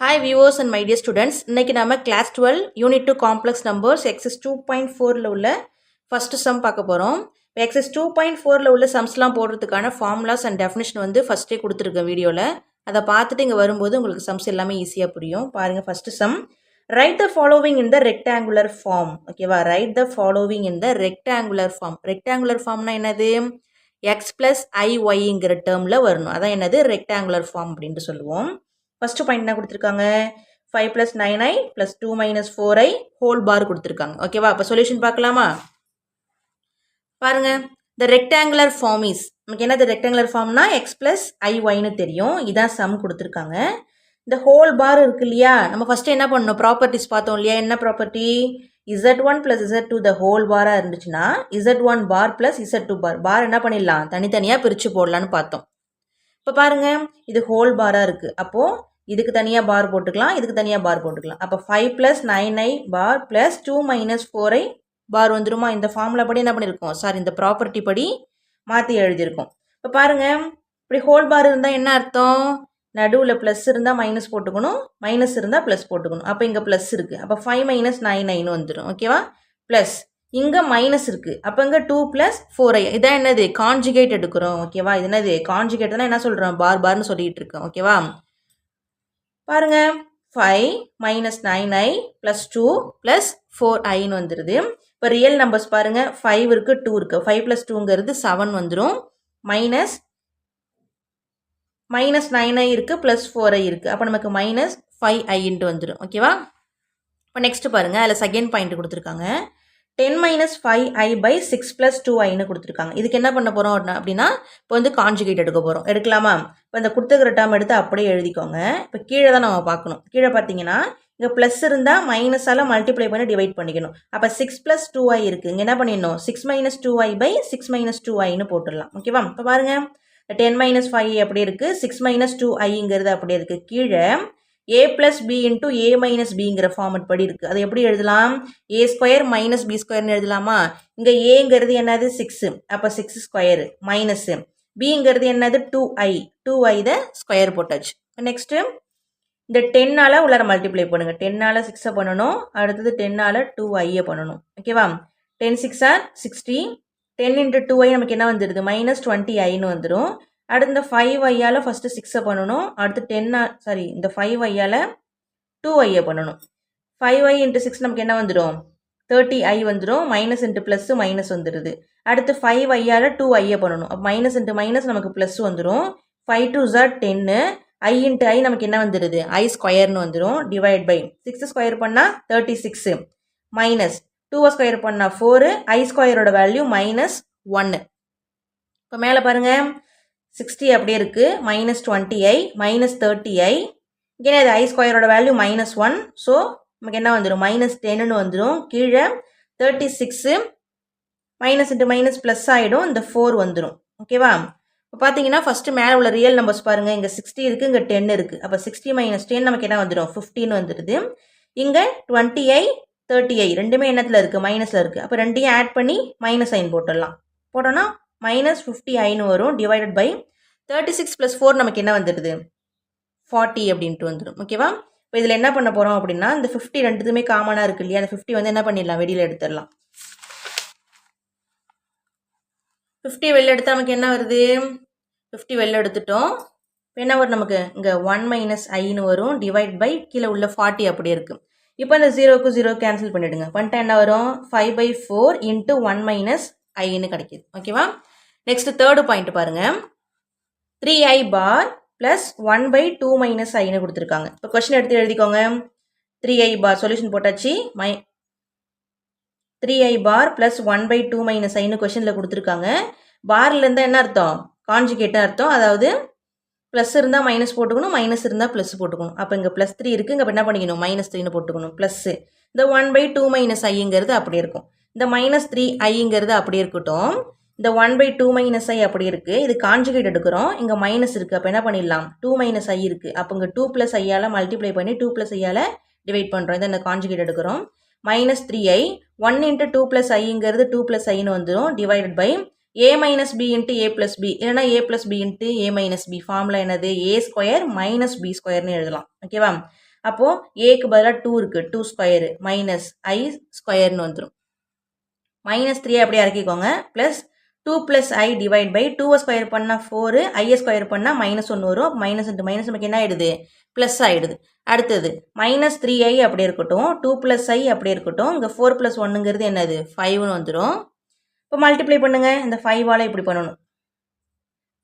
Hi viewers and my dear students, இன்னைக்கு நாம class 12 unit 2 complex numbers exercise 2.4ல உள்ள first sum பார்க்க போறோம். exercise 2.4ல உள்ள sumsலாம் போடுறதுக்கான formulas and definition வந்து ஃபர்ஸ்டே கொடுத்திருக்கேன் வீடியோல. அதை பார்த்துட்டு இங்க வரும்போது உங்களுக்கு sums எல்லாமே ஈஸியா புரியும். பாருங்க first sum. Write the following in the rectangular form. ஓகேவா? Write the following in the rectangular form. Rectangular formனா என்னது? x plus iy ங்கிற டேர்ம்ல வரணும். அதான் என்னது? rectangular form அப்படினு சொல்லுவோம். ஃபர்ஸ்ட் பாயிண்ட் என்ன கொடுத்துருக்காங்க 5 plus 9i plus 2 minus 4i whole bar கொடுத்துருக்காங்க ஓகேவா அப்போ சொல்யூஷன் பார்க்கலாமா பாருங்க the rectangular form is நமக்கு என்னது rectangular formனா x plus iy னு தெரியும் இதான் சம் கொடுத்துருக்காங்க இந்த whole bar இருக்கு இல்லையா நம்ம ஃபர்ஸ்ட் என்ன பண்ணணும் ப்ராப்பர்ட்டிஸ் பார்த்தோம் இல்லையா என்ன property z1 plus z2 the whole bar இருந்துச்சுன்னா z1 bar plus z2 bar bar என்ன பண்ணிடலாம் தனித்தனியா பிரிச்சு போடலாம்னு பார்த்தோம் இப்போ பாருங்க இது ஹோல் பாரா இருக்கு அப்போ இதுக்கு தனியா பார் போட்டுக்கலாம் இதுக்கு தனியா பார் போட்டுக்கலாம் அப்போ 5 plus 9i பார் plus 2 minus 4i பார் வந்துருமா இந்த ஃபார்முலா படி என்ன பண்ணிருக்கோம் சாரி இந்த ப்ராப்பர்ட்டி படி மாத்தி எழுதியிருக்கோம் இப்போ பாருங்க இப்படி ஹோல் பார் இருந்தா என்ன அர்த்தம் நடுவுல பிளஸ் இருந்தா மைனஸ் போட்டுக்கணும் மைனஸ் இருந்தா பிளஸ் போட்டுக்கணும் அப்போ இங்க பிளஸ் இருக்கு அப்போ 5 minus 9i வந்துரும் ஓகேவா பிளஸ் இங்க மைனஸ் இருக்கு அப்ப இங்க 2 plus 4i இதான் என்னது கான்ஜுகேட் எடுக்கிறோம் ஓகேவா இது என்னது கான்ஜுகேட்னா என்ன சொல்றோம் பார் பார்னு சொல்லிட்டு இருக்கோம் ஓகேவா பாருங்க 5 minus 9i plus 2 plus 4i ன்னு வந்துருது இப்போ ரியல் நம்பர்ஸ் பாருங்க 5 இருக்கு 2 இருக்கு 5 plus 2ங்கிறது 7 வந்துரும் மைனஸ் மைனஸ் 9i இருக்கு பிளஸ் 4i இருக்கு அப்போ நமக்கு மைனஸ் 5i ன்ட்டு வந்துடும் ஓகேவா இப்போ நெக்ஸ்ட் பாருங்க அதில் செகண்ட் பாயிண்ட் கொடுத்துருக்காங்க 10 minus 5i by 6 plus 2i ன்னு கொடுத்துருக்காங்க இதுக்கு என்ன பண்ண போகிறோம் அப்படின்னா இப்போ வந்து கான்ஜுகேட் எடுக்க போகிறோம் எடுக்கலாமா இப்போ இந்த கொடுத்துக்கிற டேர்ம் எடுத்து அப்படியே எழுதிக்கோங்க இப்போ கீழே தான் நம்ம பார்க்கணும் கீழே பார்த்தீங்கன்னா இங்கே ப்ளஸ் இருந்தால் மைனஸால் மல்டிப்ளை பண்ணி டிவைட் பண்ணிக்கணும் அப்போ 6 plus 2i இருக்குது இங்கே என்ன பண்ணிடணும் 6 minus 2i by 6 minus 2iன்னு போட்டுடலாம் ஓகேவா இப்போ பாருங்கள் 10 minus 5 அப்படி இருக்குது 6 minus 2iங்கிறது அப்படியே இருக்குது கீழே a plus b into a minus bங்கிற ஃபார்மட் படி இருக்குது அது எப்படி எழுதலாம் a ஸ்கொயர் மைனஸ் b ஸ்கொயர்னு எழுதலாமா இங்கே ஏங்கிறது என்னது 6 அப்போ 6 ஸ்கொயர் மைனஸ் பிங்கிறது என்னது 2i த ஸ்கொயர் போட்டாச்சு நெக்ஸ்ட்டு இந்த 10ஆல் உள்ளார மல்டிப்ளை பண்ணுங்க 10ஆல் 6 பண்ணணும் அடுத்தது 10ஆல் 2i பண்ணணும் ஓகேவா 10 6 ஆர் 60 10 into 2i நமக்கு என்ன வந்துடுது மைனஸ் 20iன்னு வந்துடும் அடுத்து இந்த 5iயால் ஃபஸ்ட்டு 6 பண்ணணும் அடுத்து இந்த 5iயால் 2i பண்ணணும் 5i into 6 நமக்கு என்ன வந்துடும் 30i வந்துடும் மைனஸ் இன்ட்டு ப்ளஸ் மைனஸ் வந்துடுது அடுத்து 5iயால் 2i பண்ணணும் அப்போ மைனஸ் இன்ட்டு மைனஸ் நமக்கு ப்ளஸ் வந்துடும் 5 2s are 10 i into i நமக்கு என்ன வந்துடுது i ஸ்கொயர்னு வந்துடும் டிவைட் பை 6 ஸ்கொயர் பண்ணால் 36 மைனஸ் 2 ஸ்கொயர் பண்ணால் 4 i ஸ்கொயரோட வேல்யூ மைனஸ் 1 இப்போ மேலே பாருங்கள் 60 அப்படியே இருக்குது மைனஸ் 20i மைனஸ் 30i இங்கே அது ஐ ஸ்கொயரோட வேல்யூ மைனஸ் 1 ஸோ நமக்கு என்ன வந்துடும் மைனஸ் 10ன்னு வந்துடும் கீழே 36 மைனஸ் இன்ட்டு மைனஸ் ப்ளஸ் ஆகிடும் இந்த 4 வந்துடும் ஓகேவா இப்போ பார்த்தீங்கன்னா ஃபஸ்ட்டு மேலே உள்ள ரியல் நம்பர்ஸ் பாருங்கள் இங்கே 60 இருக்குது இங்கே 10 இருக்குது அப்போ 60 மைனஸ் 10 நமக்கு என்ன வந்துடும் 15 வந்துடுது இங்கே 20i 30i ரெண்டுமே என்னத்தில் இருக்குது மைனஸில் இருக்குது அப்போ ரெண்டையும் ஆட் பண்ணி மைனஸ் சைன் போட்டுடலாம் போட்டோன்னா மைனஸ் 50iன்னு வரும் டிவைடட் பை 36 ப்ளஸ் 4 நமக்கு என்ன வந்துடுது 40 அப்படின்ட்டு வந்துடும் ஓகேவா இப்போ இதில் என்ன பண்ண போகிறோம் அப்படின்னா இந்த 50 ரெண்டுத்துமே காமனாக இருக்கு இல்லையா அந்த 50 வந்து என்ன பண்ணிடலாம் வெளியில் எடுத்துடலாம் 50 வெளில எடுத்தால் நமக்கு என்ன வருது 50 வெளில எடுத்துட்டோம் இப்போ என்ன வரும் நமக்கு இங்கே 1 மைனஸ் ஐன்னு வரும் டிவைட் பை கீழே உள்ள 40 அப்படியே இருக்குது இப்போ இந்த 0க்கு 0 கேன்சல் பண்ணிவிடுங்க பண்ணிட்டா என்ன வரும் 5/4 இன்ட்டு 1 மைனஸ் ஐன்னு கிடைக்கிது ஓகேவா நெக்ஸ்ட் தேர்டு பாயிண்ட் பாருங்க 3i பார் பிளஸ் 1/2 மைனஸ் ஐன்னு கொடுத்துருக்காங்க இப்போ கொஸ்டின் எடுத்து எழுதிக்கோங்க 3i பார் சொல்யூஷன் போட்டாச்சு 3i பார் பிளஸ் 1/2 மைனஸ் ஐன்னு கொஸ்டினில் கொடுத்துருக்காங்க பார்ல இருந்தால் என்ன அர்த்தம் கான்ஜுகேட்னு அர்த்தம் அதாவது ப்ளஸ் இருந்தால் மைனஸ் போட்டுக்கணும் மைனஸ் இருந்தால் ப்ளஸ் போட்டுக்கணும் அப்போ இங்கே +3 இருக்குது இங்கே என்ன பண்ணிக்கணும் -3ன்னு போட்டுக்கணும் ப்ளஸ் இந்த 1/2 மைனஸ் ஐங்கிறது அப்படியே இருக்கும் இந்த -3iங்கிறது அப்படியே இருக்கட்டும் இந்த 1/2 மைனஸ் ஐ அப்படி இருக்குது இது கான்ஜுகேட் எடுக்கிறோம் இங்கே மைனஸ் இருக்குது அப்போ என்ன பண்ணிடலாம் 2 மைனஸ் ஐ இருக்குது அப்போ இங்கே 2 + ஐயால் மல்டிப்ளை பண்ணி 2 + ஐயால் டிவைட் பண்ணுறோம் இதை இந்த கான்ஜுகேட் எடுக்கிறோம் -3i 1 into 2 + ஐங்கிறது 2 + ஐன்னு வந்துடும் divided by a minus b into a plus b இல்லைனா a plus b into a minus b formula என்னது a ஸ்கொயர் மைனஸ் b ஸ்கொயர்னு எழுதலாம் ஓகேவா அப்போது ஏக்கு பதிலாக 2 இருக்குது, 2 ஸ்கொயரு மைனஸ் ஐ ஸ்கொயர்னு வந்துடும். -3 அப்படியே இறக்கிக்கோங்க. Plus 2 plus I divide by 2 square பண்ணால் 4, ஐயை ஸ்கொயர் பண்ணால் -1 வரும். மைனஸ் இன்ட்டு மைனஸ் நமக்கு என்ன ஆகிடுது, ப்ளஸ் ஆகிடுது. அடுத்தது -3i அப்படியே இருக்கட்டும், 2 ப்ளஸ் ஐ அப்படியே இருக்கட்டும். இங்கே 4 ப்ளஸ் 1ங்கிறது என்னது, 5ன்னு வந்துடும். இப்போ மல்டிப்ளை பண்ணுங்கள். இந்த 5ஆல் இப்படி பண்ணணும்.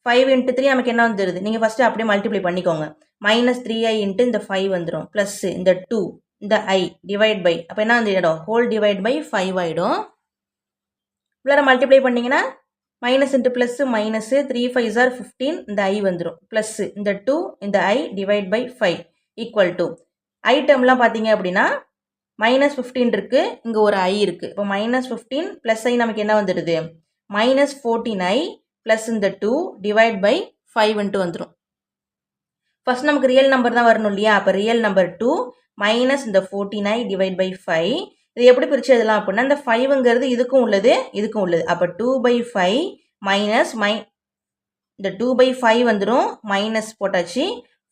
5 × 3 நமக்கு என்ன வந்துடுது, நீங்கள் ஃபஸ்ட்டு அப்படியே மல்டிப்ளை பண்ணிக்கோங்க. -3i இன்ட்டு இந்த 5 வந்துடும். ப்ளஸ் இந்த 2 இந்த ஐ டிவைட் பை, அப்போ என்ன வந்துடும், ஹோல் டிவைட் பை 5 ஆகிடும். இவ்வளோ மல்டிப்ளை பண்ணிங்கன்னா minus into plus minus 3 5s are 15, இந்த ஐ வந்துடும். ப்ளஸ்ஸு இந்த 2 இந்த ஐ டிவைட் பை 5 ஈக்குவல் டு ஐட்டம்லாம் பார்த்தீங்க அப்படின்னா -15 இருக்குது, இங்கே ஒரு ஐ இருக்குது. இப்போ -15 ப்ளஸ் ஐ நமக்கு என்ன வந்துடுது, -14i ப்ளஸ் இந்த 2 டிவைட் பை 5ன்ட்டு வந்துடும். ஃபஸ்ட் நமக்கு ரியல் நம்பர் தான் வரணும் இல்லையா, அப்போ ரியல் நம்பர் 2 மைனஸ் இந்த 14i டிவைட் பை 5. இது எப்படி பிரித்து எழுதலாம் அப்படின்னா, இந்த 5ங்கிறது இதுக்கும் உள்ளது இதுக்கும் உள்ளது. அப்போ 2/5 மைனஸ் இந்த 2/5 வந்துடும், மைனஸ் போட்டாச்சு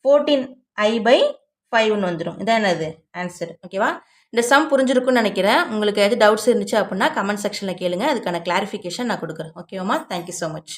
14i/5ன்னு வந்துடும். இதான் என்னது ஆன்சர். ஓகேவா, இந்த சம் புரிஞ்சிருக்குன்னு நினைக்கிறேன். உங்களுக்கு எது டவுட்ஸ் இருந்துச்சு அப்படின்னா கமெண்ட் செக்ஷனில் கேளுங்க, அதுக்கான கிளாரிஃபிகேஷன் நான் கொடுக்குறேன். ஓகேவாம்மா, தேங்க்யூ ஸோ மச்.